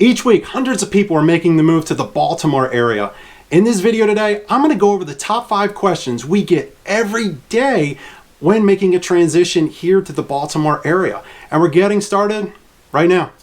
Each week, hundreds of people are making the move to the Baltimore area. In this video today, I'm going to go over the top 5 questions we get every day when making a transition here to the Baltimore area. And we're getting started right now.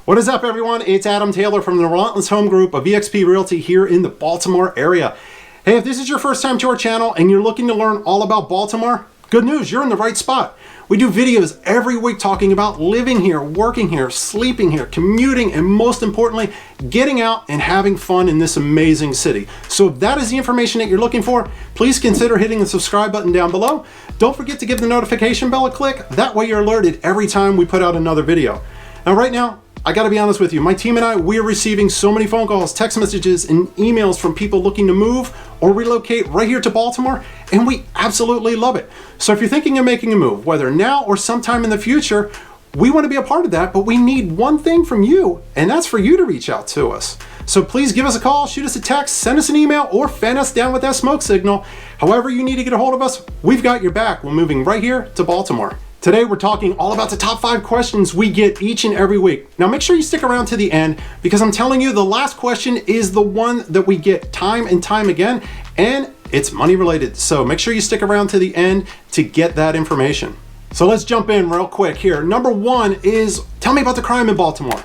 What is up, everyone? It's Adam Taylor from the Relentless Home Group of eXp Realty here in the Baltimore area. Hey, if this is your first time to our channel and you're looking to learn all about Baltimore, good news, you're in the right spot. We do videos every week talking about living here, working here, sleeping here, commuting, and most importantly, getting out and having fun in this amazing city. So if that is the information that you're looking for, please consider hitting the subscribe button down below. Don't forget to give the notification bell a click. That way you're alerted every time we put out another video. Now, right now, I gotta be honest with you, my team and I, we're receiving so many phone calls, text messages, and emails from people looking to move or relocate right here to Baltimore, and we absolutely love it. So if you're thinking of making a move, whether now or sometime in the future, we wanna be a part of that, but we need one thing from you, and that's for you to reach out to us. So please give us a call, shoot us a text, send us an email, or fan us down with that smoke signal. However you need to get a hold of us, we've got your back. We're moving right here to Baltimore. Today, we're talking all about the top 5 questions we get each and every week. Now, make sure you stick around to the end because I'm telling you, the last question is the one that we get time and time again, and it's money related. So make sure you stick around to the end to get that information. So let's jump in real quick here. Number 1 is, tell me about the crime in Baltimore.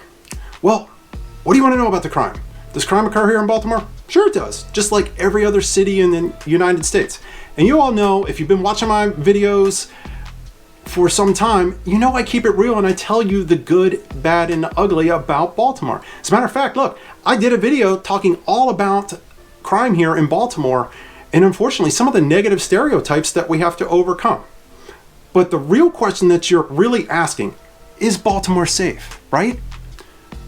Well, what do you want to know about the crime? Does crime occur here in Baltimore? Sure it does, just like every other city in the United States. And you all know, if you've been watching my videos for some time, you know I keep it real and I tell you the good, bad, and the ugly about Baltimore. As a matter of fact, look, I did a video talking all about crime here in Baltimore and unfortunately some of the negative stereotypes that we have to overcome. But the real question that you're really asking, is Baltimore safe, right?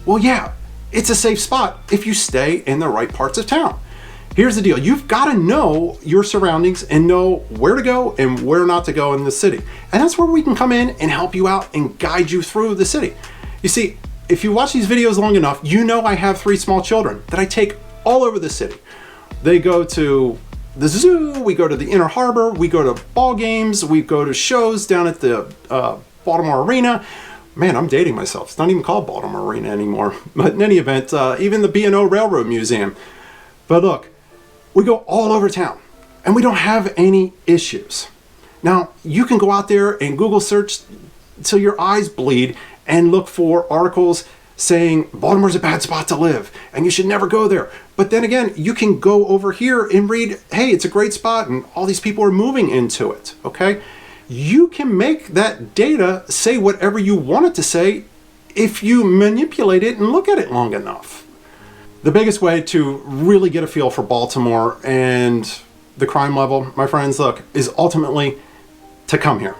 Well, yeah, it's a safe spot if you stay in the right parts of town. Here's the deal. You've got to know your surroundings and know where to go and where not to go in the city. And that's where we can come in and help you out and guide you through the city. You see, if you watch these videos long enough, you know I have 3 small children that I take all over the city. They go to the zoo, we go to the Inner Harbor, we go to ball games, we go to shows down at the Baltimore Arena. Man, I'm dating myself. It's not even called Baltimore Arena anymore. But in any event, even the B&O Railroad Museum. But look, we go all over town and we don't have any issues. Now, you can go out there and Google search till your eyes bleed and look for articles saying Baltimore's a bad spot to live and you should never go there. But then again, you can go over here and read, hey, it's a great spot and all these people are moving into it, okay? You can make that data say whatever you want it to say if you manipulate it and look at it long enough. The biggest way to really get a feel for Baltimore and the crime level, my friends, look, is ultimately to come here.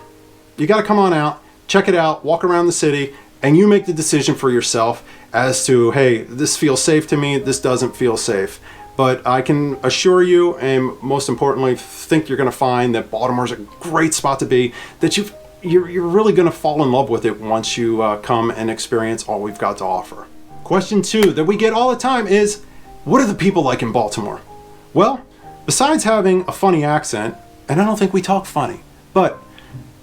You got to come on out, check it out, walk around the city, and you make the decision for yourself as to, hey, this feels safe to me, this doesn't feel safe. But I can assure you, and most importantly, think you're going to find that Baltimore's a great spot to be, that you're really going to fall in love with it once you come and experience all we've got to offer. Question 2 that we get all the time is, what are the people like in Baltimore? Well, besides having a funny accent, and I don't think we talk funny, but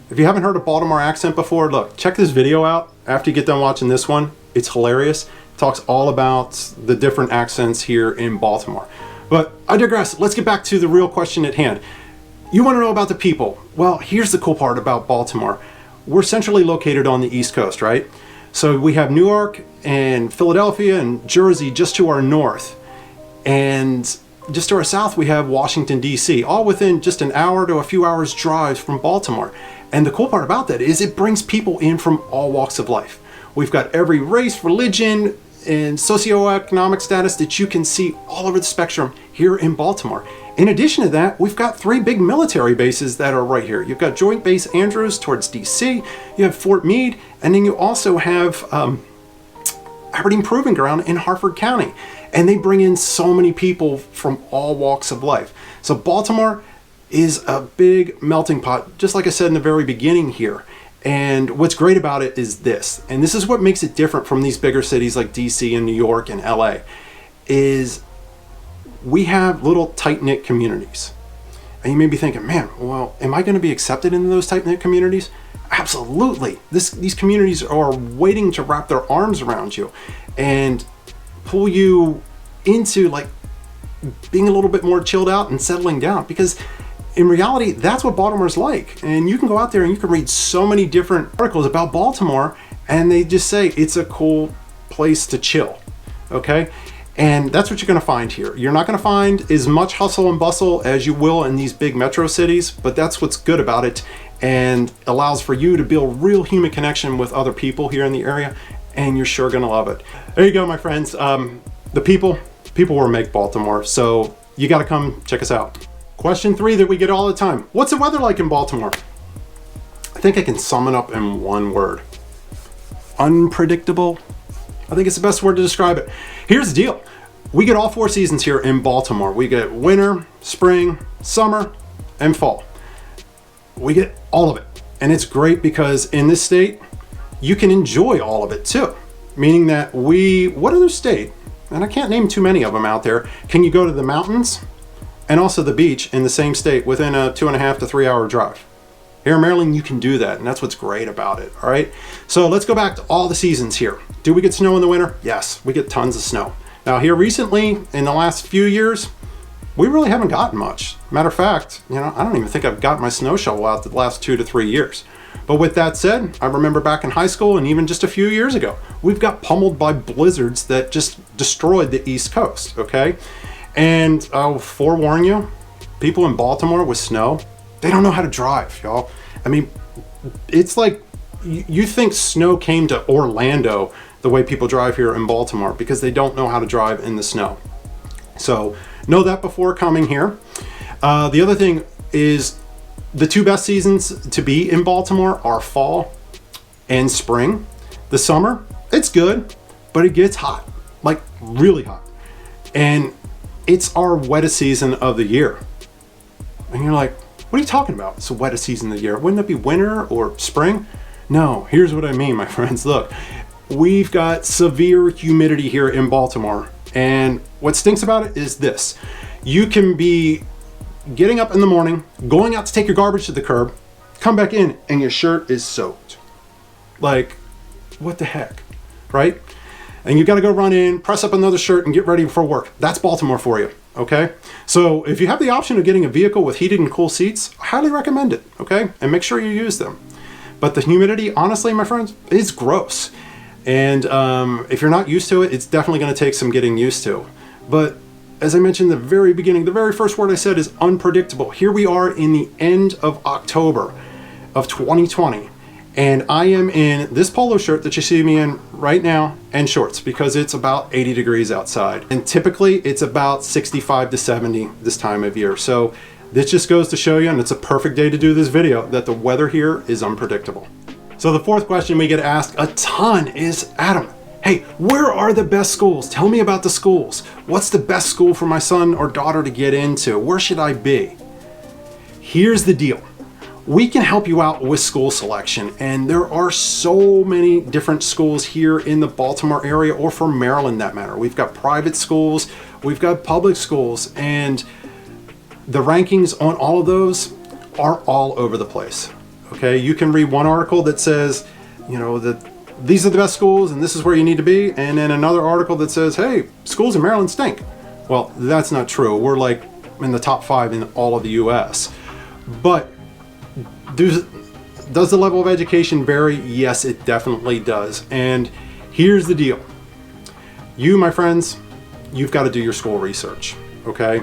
if you haven't heard a Baltimore accent before, look, check this video out after you get done watching this one. It's hilarious. It talks all about the different accents here in Baltimore. But I digress. Let's get back to the real question at hand. You want to know about the people? Well, here's the cool part about Baltimore. We're centrally located on the East Coast, right? So we have Newark and Philadelphia and Jersey just to our north. And just to our south, we have Washington, D.C., all within just an hour to a few hours drive from Baltimore. And the cool part about that is it brings people in from all walks of life. We've got every race, religion, and socioeconomic status that you can see all over the spectrum here in Baltimore. In addition to that, we've got 3 big military bases that are right here. You've got Joint Base Andrews towards DC, you have Fort Meade, and then you also have Aberdeen Proving Ground in Harford County. And they bring in so many people from all walks of life. So Baltimore is a big melting pot, just like I said in the very beginning here. And what's great about it is this, and this is what makes it different from these bigger cities like DC and New York and LA, is we have little tight-knit communities. And you may be thinking, man, well, am I going to be accepted in those tight-knit communities? Absolutely. These communities are waiting to wrap their arms around you and pull you into like being a little bit more chilled out and settling down, because in reality, that's what Baltimore's like. And you can go out there and you can read so many different articles about Baltimore, and they just say it's a cool place to chill, okay? And that's what you're gonna find here. You're not gonna find as much hustle and bustle as you will in these big metro cities, but that's what's good about it, and allows for you to build real human connection with other people here in the area, and you're sure gonna love it. There you go, my friends. The people will make Baltimore, so you gotta come check us out. Question 3 that we get all the time. What's the weather like in Baltimore? I think I can sum it up in one word. Unpredictable. I think it's the best word to describe it. Here's the deal. We get all 4 seasons here in Baltimore. We get winter, spring, summer, and fall. We get all of it. And it's great because in this state, you can enjoy all of it too. Meaning that what other state, and I can't name too many of them out there, can you go to the mountains and also the beach in the same state within a 2.5 to 3 hour drive? Here in Maryland, you can do that, and that's what's great about it, all right? So let's go back to all the seasons here. Do we get snow in the winter? Yes, we get tons of snow. Now here recently, in the last few years, we really haven't gotten much. Matter of fact, I don't even think I've got my snow shovel out the last 2 to 3 years. But with that said, I remember back in high school and even just a few years ago, we've got pummeled by blizzards that just destroyed the East Coast, okay? And I'll forewarn you, people in Baltimore with snow, they don't know how to drive, y'all. I mean, it's like you think snow came to Orlando the way people drive here in Baltimore, because they don't know how to drive in the snow. So know that before coming here. The other thing is the 2 best seasons to be in Baltimore are fall and spring. The summer, it's good, but it gets hot, like really hot. And it's our wettest season of the year. And you're like, what are you talking about? It's the wettest season of the year. Wouldn't it be winter or spring? No, here's what I mean, my friends. Look, we've got severe humidity here in Baltimore. And what stinks about it is this. You can be getting up in the morning, going out to take your garbage to the curb, come back in, and your shirt is soaked. Like, what the heck, right? And you got to go run in, press up another shirt, and get ready for work. That's Baltimore for you, okay? So if you have the option of getting a vehicle with heated and cool seats, I highly recommend it, okay? And make sure you use them. But the humidity, honestly, my friends, is gross. And if you're not used to it, it's definitely going to take some getting used to. But as I mentioned in the very beginning, the very first word I said is unpredictable. Here we are in the end of October of 2020. And I am in this polo shirt that you see me in right now and shorts, because it's about 80 degrees outside. And typically it's about 65 to 70 this time of year. So this just goes to show you, and it's a perfect day to do this video, that the weather here is unpredictable. So the 4th question we get asked a ton is, Adam, hey, where are the best schools? Tell me about the schools. What's the best school for my son or daughter to get into? Where should I be? Here's the deal. We can help you out with school selection, and there are so many different schools here in the Baltimore area, or for Maryland that matter. We've got private schools, we've got public schools, and the rankings on all of those are all over the place. Okay, you can read one article that says, that these are the best schools and this is where you need to be, and then another article that says, hey, schools in Maryland stink. Well, that's not true. We're like in the top 5 in all of the US. But does the level of education vary? Yes, it definitely does. And here's the deal. You, my friends, you've got to do your school research, okay?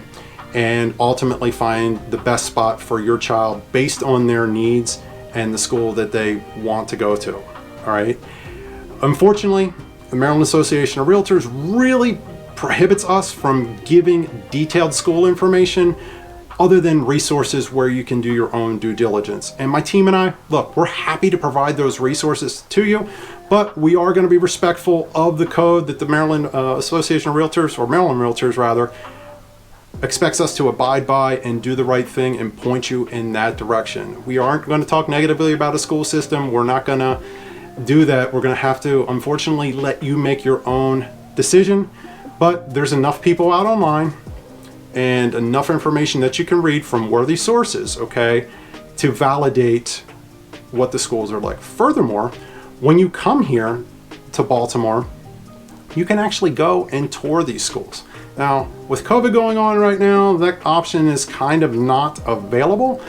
And ultimately find the best spot for your child based on their needs and the school that they want to go to, all right? Unfortunately, the Maryland Association of Realtors really prohibits us from giving detailed school information other than resources where you can do your own due diligence. And my team and I, look, we're happy to provide those resources to you, but we are going to be respectful of the code that the Maryland Association of Realtors, or Maryland Realtors rather, expects us to abide by and do the right thing and point you in that direction. We aren't going to talk negatively about a school system. We're not going to do that. We're going to have to, unfortunately, let you make your own decision. But there's enough people out online and enough information that you can read from worthy sources, okay, to validate what the schools are like. Furthermore, when you come here to Baltimore, you can actually go and tour these schools. Now, with COVID going on right now, that option is kind of not available.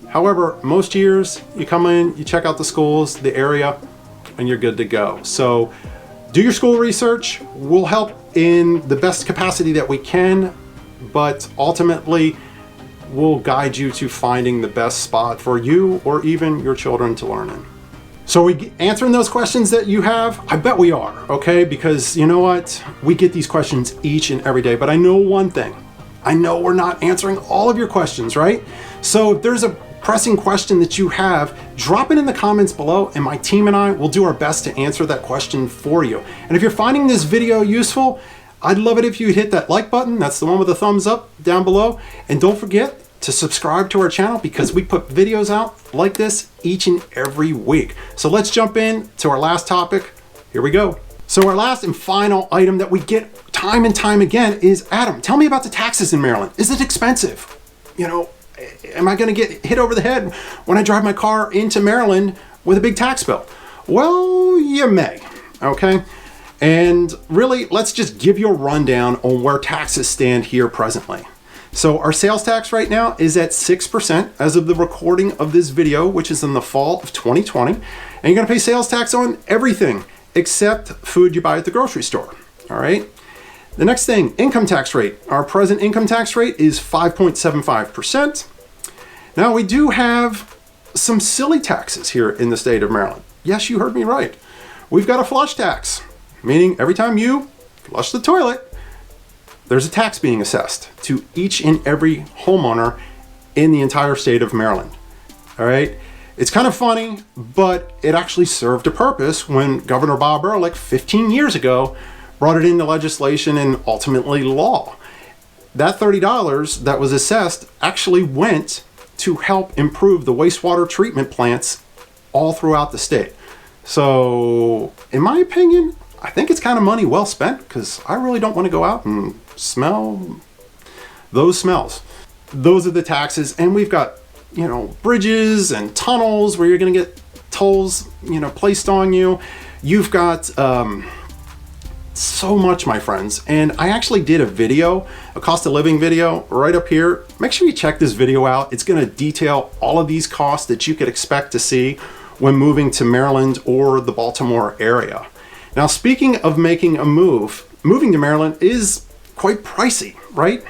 However, most years you come in, you check out the schools, the area, and you're good to go. So do your school research. We'll help in the best capacity that we can, but ultimately we'll guide you to finding the best spot for you or even your children to learn in. So are we answering those questions that you have? I bet we are, okay? Because you know what? We get these questions each and every day, but I know one thing. I know we're not answering all of your questions, right? So if there's a pressing question that you have, drop it in the comments below and my team and I will do our best to answer that question for you. And if you're finding this video useful, I'd love it if you'd hit that like button. That's the one with the thumbs up down below. And don't forget to subscribe to our channel because we put videos out like this each and every week. So let's jump in to our last topic. Here we go. So our last and final item that we get time and time again is, Adam, tell me about the taxes in Maryland. Is it expensive? You know, am I going to get hit over the head when I drive my car into Maryland with a big tax bill? Well, you may, okay? And really, let's just give you a rundown on where taxes stand here presently. So our sales tax right now is at 6% as of the recording of this video, which is in the fall of 2020. And you're gonna pay sales tax on everything except food you buy at the grocery store, all right? The next thing, income tax rate. Our present income tax rate is 5.75%. Now we do have some silly taxes here in the state of Maryland. Yes, you heard me right. We've got a flush tax, meaning every time you flush the toilet, there's a tax being assessed to each and every homeowner in the entire state of Maryland. All right. It's kind of funny, but it actually served a purpose when Governor Bob Ehrlich 15 years ago brought it into legislation and ultimately law. That $30 that was assessed actually went to help improve the wastewater treatment plants all throughout the state. So in my opinion, I think it's kind of money well spent because I really don't want to go out and smell those smells. Those are the taxes. And we've got, you know, bridges and tunnels where you're going to get tolls, you know, placed on you. You've got so much, my friends. And I actually did a video, a cost of living video right up here. Make sure you check this video out. It's going to detail all of these costs that you could expect to see when moving to Maryland or the Baltimore area. Now, speaking of making a move, moving to Maryland is quite pricey, right?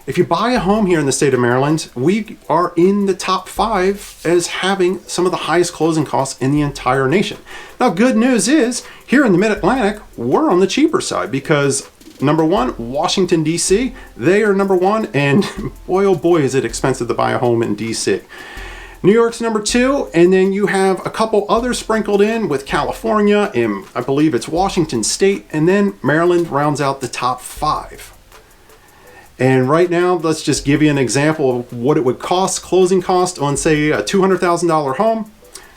If you buy a home here in the state of Maryland, we are in the top 5 as having some of the highest closing costs in the entire nation. Now, good news is here in the Mid-Atlantic, we're on the cheaper side because number 1, Washington, D.C., they are number 1, and boy, oh boy, is it expensive to buy a home in D.C. New York's number 2, and then you have a couple others sprinkled in with California, and I believe it's Washington State, and then Maryland rounds out the top 5. And right now, let's just give you an example of what it would cost. Closing cost on, say, a $200,000 home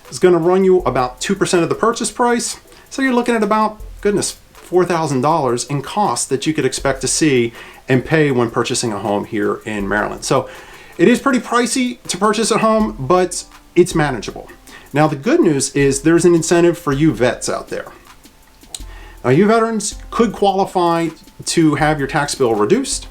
is going to run you about 2% of the purchase price. So you're looking at about, goodness, $4,000 in costs that you could expect to see and pay when purchasing a home here in Maryland. So it is pretty pricey to purchase a home, but it's manageable. Now, the good news is there's an incentive for you vets out there. Now, you veterans could qualify to have your tax bill reduced,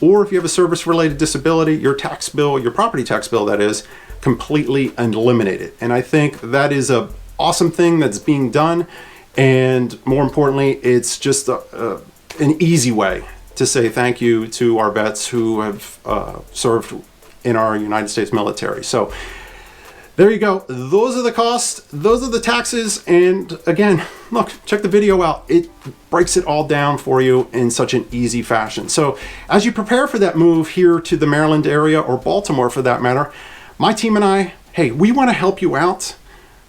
or if you have a service-related disability, your tax bill, your property tax bill, that is, completely eliminated. And I think that is an awesome thing that's being done. And more importantly, it's just an easy way to say thank you to our vets who have served in our United States military. So There you go. Those are the costs. Those are the taxes. And again, look, check the video out. It breaks it all down for you in such an easy fashion. So as you prepare for that move here to the Maryland area, or Baltimore for that matter, my team and I, hey, we want to help you out,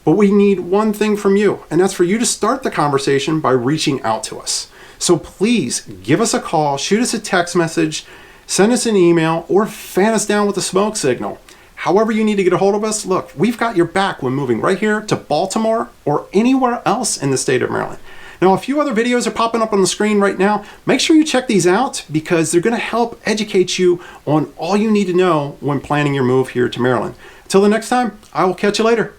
but we need one thing from you, and that's for you to start the conversation by reaching out to us. So please give us a call, shoot us a text message, send us an email, or fan us down with a smoke signal. However you need to get a hold of us, look, we've got your back when moving right here to Baltimore or anywhere else in the state of Maryland. Now, a few other videos are popping up on the screen right now. Make sure you check these out because they're going to help educate you on all you need to know when planning your move here to Maryland. Until the next time, I will catch you later.